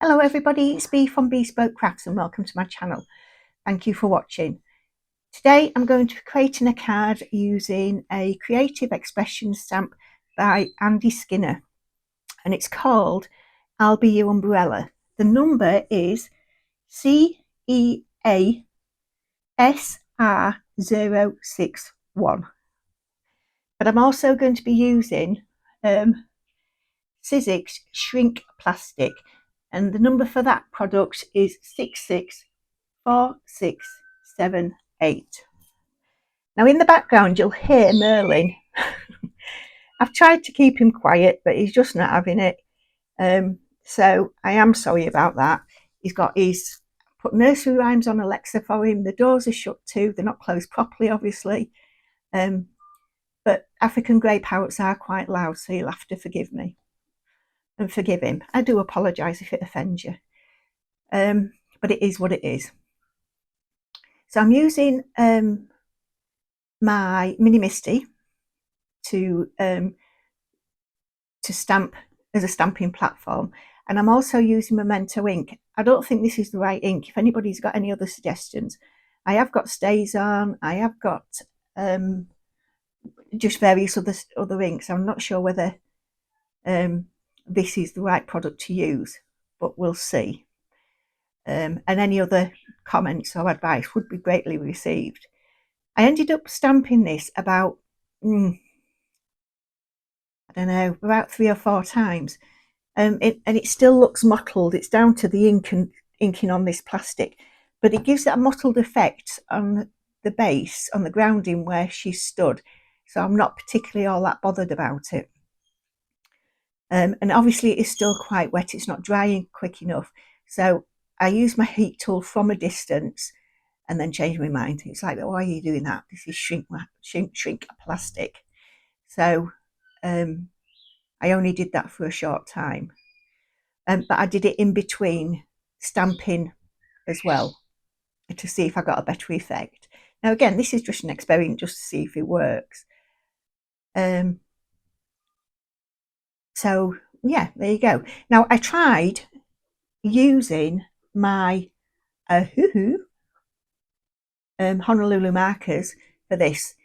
Hello everybody, it's Bee from Bespoke Crafts and welcome to my channel. Thank you for watching. Today I'm going to be creating a card using a creative expression stamp by Andy Skinner, and it's called I'll Be Your Umbrella. The number is CEASR061, but I'm also going to be using Sizzix shrink plastic, and the number for that product is 664678. Now in the background you'll hear Merlin. I've tried to keep him quiet, but he's just not having it. So I am sorry about that. He's put nursery rhymes on Alexa for him. The doors are shut too. They're not closed properly, obviously. But African grey parrots are quite loud, so you'll have to forgive me and forgive him. I do apologise if it offends you. But it is what it is. So I'm using my Mini Misty to stamp as a stamping platform, and I'm also using Memento ink. I don't think this is the right ink. If anybody's got any other suggestions, I have got StazOn, I have got just various other inks. I'm not sure whether this is the right product to use, but we'll see. And any other comments or advice would be greatly received. I ended up stamping this about I don't know, about 3 or 4 times, and it still looks mottled. It's down to the inking on this plastic, but it gives that mottled effect on the base, on the grounding where she stood, so I'm not particularly all that bothered about it. And obviously it is still quite wet, it's not drying quick enough, so I use my heat tool from a distance and then change my mind. It's like, why are you doing that? This is shrink plastic. So I only did that for a short time, but I did it in between stamping as well to see if I got a better effect. Now again, this is just an experiment just to see if it works. So yeah, there you go. Now I tried using my Honolulu markers for this,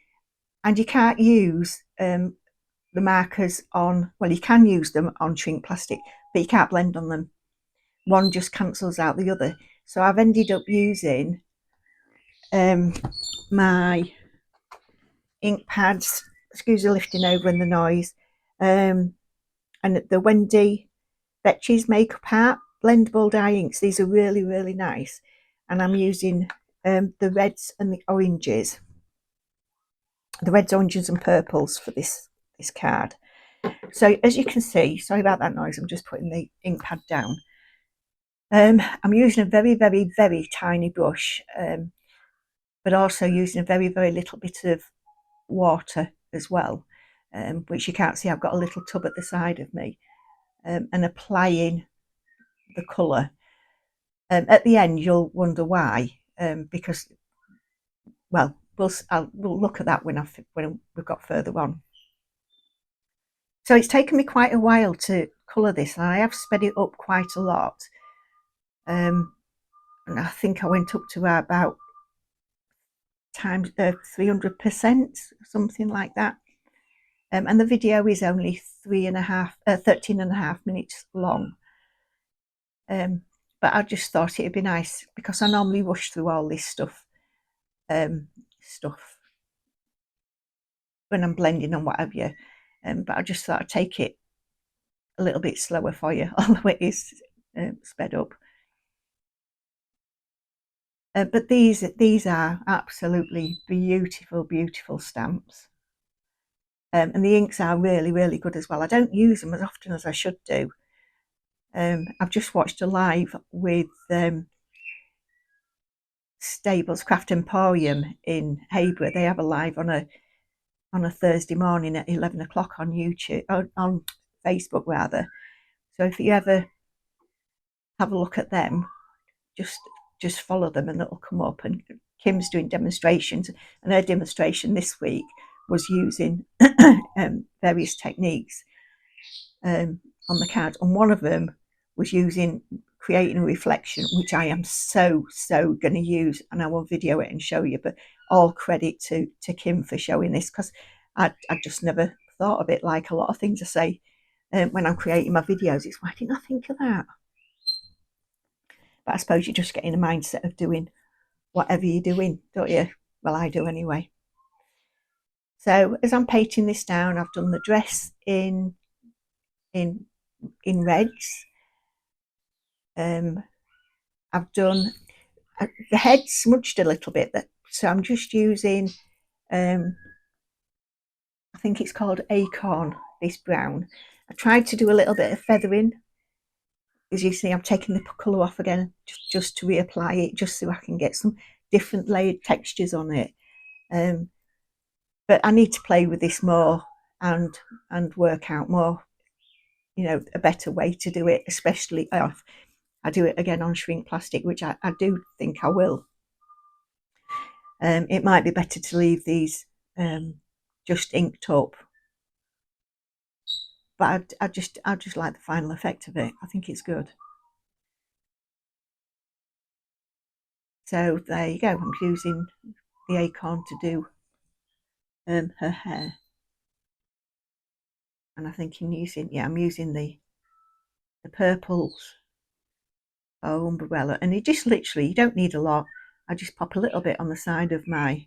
and you can't use the markers on, well, you can use them on shrink plastic, but you can't blend on them. One just cancels out the other. So I've ended up using my ink pads, excuse the lifting over and the noise, and the Wendy Betches Makeup Art blendable dye inks. These are really, really nice, and I'm using the reds and the oranges, and purples for this card. So as you can see, sorry about that noise, I'm just putting the ink pad down. I'm using a very, very, very tiny brush, but also using a very, very little bit of water as well, which you can't see. I've got a little tub at the side of me, and applying the colour. At the end you'll wonder why, because, well, we'll look at that when we've got further on. So it's taken me quite a while to colour this, and I have sped it up quite a lot. And I think I went up to about times 300%, something like that. And the video is only 13.5 minutes long. But I just thought it'd be nice, because I normally rush through all this stuff when I'm blending and what have you. But I just thought I'd take it a little bit slower for you, although it is sped up. But these are absolutely beautiful, beautiful stamps. And the inks are really, really good as well. I don't use them as often as I should do. I've just watched a live with Stables Craft Emporium in Hayborough. They have a live on a Thursday morning at 11 o'clock on YouTube, on Facebook rather. So if you ever have a look at them, just follow them and it'll come up. And Kim's doing demonstrations, and her demonstration this week was using various techniques on the card, and one of them was using creating a reflection, which I am so going to use, and I will video it and show you, but all credit to Kim for showing this, because I just never thought of it. Like a lot of things I say when I'm creating my videos, it's why didn't I think of that? But I suppose you just get in a mindset of doing whatever you're doing, don't you? Well, I do anyway. So as I'm painting this down, I've done the dress in reds. I've done the head smudged a little bit, so I'm just using I think it's called Acorn, this brown. I tried to do a little bit of feathering. As you see, I'm taking the colour off again just to reapply it, just so I can get some different layered textures on it. But I need to play with this more and work out more, you know, a better way to do it, especially if I do it again on shrink plastic, which I do think I will. It might be better to leave these just inked up, but I just like the final effect of it. I think it's good. So there you go. I'm using the Acorn to do her hair, and I think I'm using the purples umbrella, and it just literally, you don't need a lot. I just pop a little bit on the side of my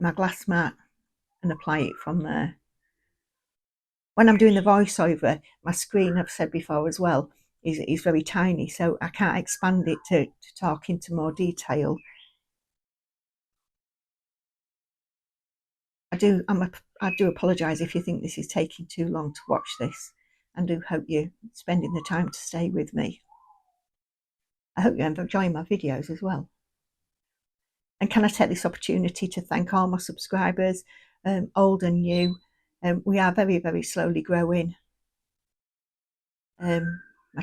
my glass mat and apply it from there. When I'm doing the voiceover, my screen, I've said before as well, is very tiny, so I can't expand it to talk into more detail. I do apologise if you think this is taking too long to watch this, and do hope you're spending the time to stay with me. I hope you're enjoying my videos as well. And can I take this opportunity to thank all my subscribers, old and new. We are very slowly growing. My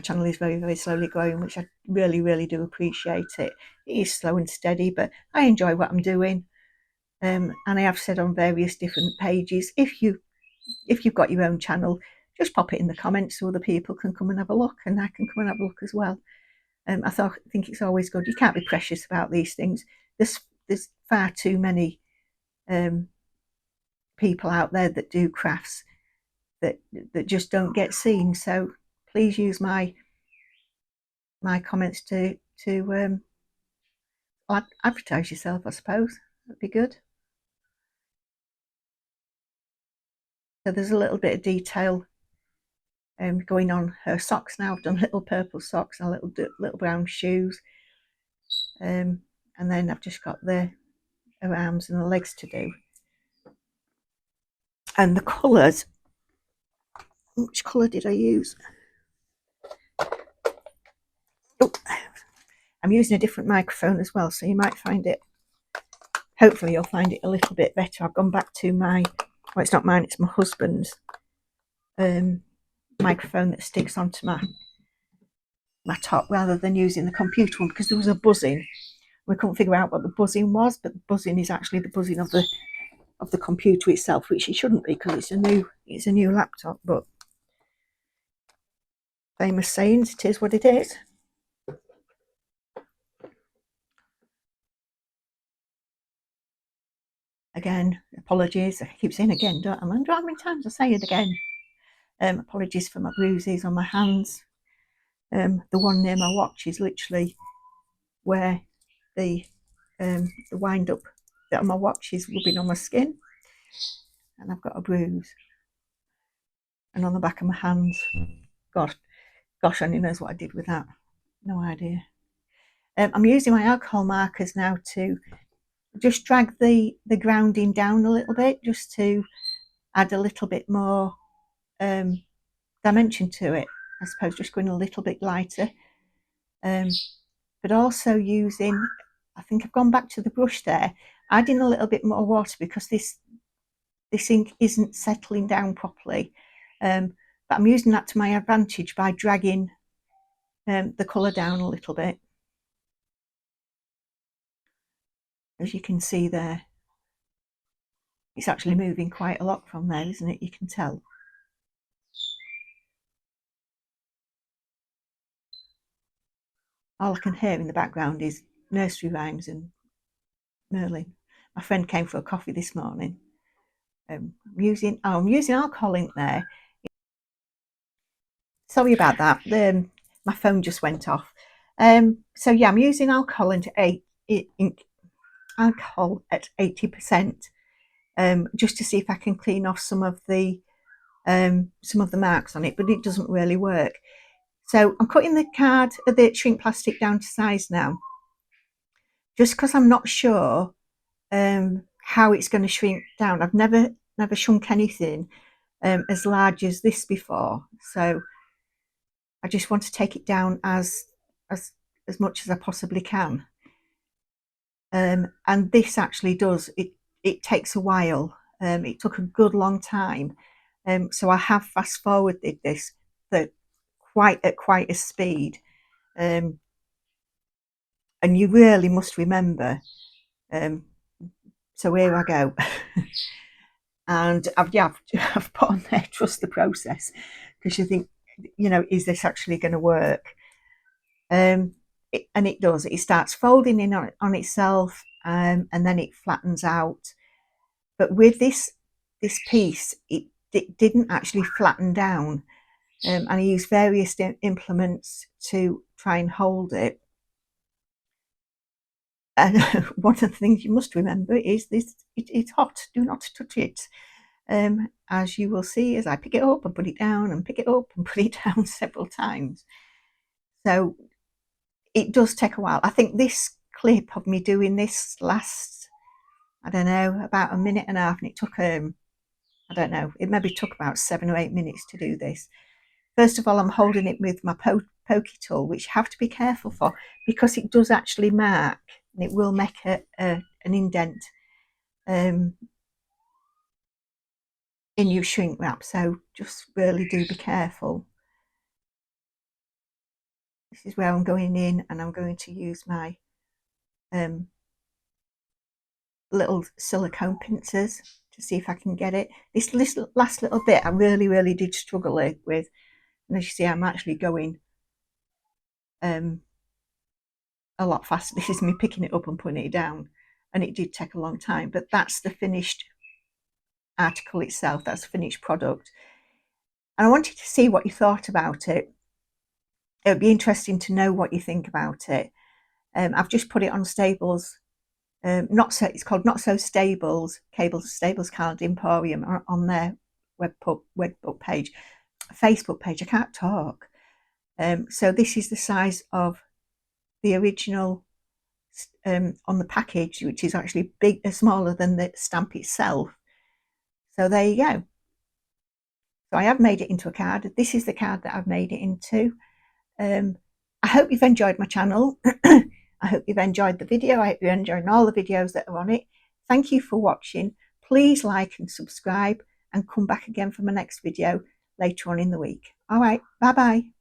channel is very slowly growing, which I really do appreciate it. It is slow and steady, but I enjoy what I'm doing. And I have said on various different pages, if you've got your own channel, just pop it in the comments so other people can come and have a look, and I can come and have a look as well. I think it's always good. You can't be precious about these things. There's far too many people out there that do crafts that just don't get seen. So please use my comments to advertise yourself, I suppose. That'd be good. So there's a little bit of detail going on her socks now. I've done little purple socks and little brown shoes, and then I've just got her arms and the legs to do. And the colours, which colour did I use? Oh, I'm using a different microphone as well, so you might find it, hopefully you'll find it a little bit better. I've gone back to my, well, it's not mine, it's my husband's microphone that sticks onto my top, rather than using the computer one, because there was a buzzing. We couldn't figure out what the buzzing was, but the buzzing is actually the buzzing of the computer itself, which it shouldn't be because it's a new laptop. But famous sayings, it is what it is. Again, apologies. I keep saying again, don't I? I wonder how many times I say it again. Apologies for my bruises on my hands. The one near my watch is literally where the wind up that on my watch is rubbing on my skin, and I've got a bruise. And on the back of my hands, gosh, only knows what I did with that. No idea. I'm using my alcohol markers now to just drag the grounding down a little bit, just to add a little bit more dimension to it. I suppose just going a little bit lighter, but also using, I think I've gone back to the brush there, adding a little bit more water because this ink isn't settling down properly. But I'm using that to my advantage by dragging the colour down a little bit. As you can see there, it's actually moving quite a lot from there, isn't it? You can tell. all I can hear in the background is nursery rhymes and Merlin. My friend came for a coffee this morning. I'm using alcohol ink there. Sorry about that. My phone just went off. So yeah, I'm using alcohol alcohol at 80%, just to see if I can clean off some of the marks on it, but it doesn't really work. So I'm cutting the shrink plastic down to size now, just because I'm not sure how it's going to shrink down. I've never shrunk anything as large as this before, so I just want to take it down as much as I possibly can. And this actually does it takes a while. It took a good long time, so I have fast forwarded this at quite a speed. And you really must remember. So here I go. And I've put on there, trust the process, because you think, is this actually going to work? And it does. It starts folding in on itself, and then it flattens out. But with this piece, it didn't actually flatten down, and I used various implements to try and hold it. And one of the things you must remember is this: it's hot. Do not touch it. As you will see, as I pick it up and put it down and pick it up and put it down several times. So it does take a while. I think this clip of me doing this last, I don't know, about a minute and a half, and it took I don't know, it maybe took about 7 or 8 minutes to do this. First of all, I'm holding it with my pokey tool, which you have to be careful for, because it does actually mark, and it will make an indent in your shrink wrap, so just really do be careful. This is where I'm going in, and I'm going to use my little silicone pincers to see if I can get it. This last little bit I really did struggle with, and as you see, I'm actually going a lot faster. This is me picking it up and putting it down, and it did take a long time, but that's the finished article itself. That's the finished product, and I wanted to see what you thought about it. It would be interesting to know what you think about it. I've just put it on Stables. It's called Not So Stables, Stables Card Emporium, on their webbook page, Facebook page. I can't talk. So this is the size of the original on the package, which is actually smaller than the stamp itself. So there you go. So I have made it into a card. This is the card that I've made it into. I hope you've enjoyed my channel. I hope you've enjoyed the video. I hope you're enjoying all the videos that are on it. Thank you for watching. Please like and subscribe, and come back again for my next video later on in the week. All right, bye bye.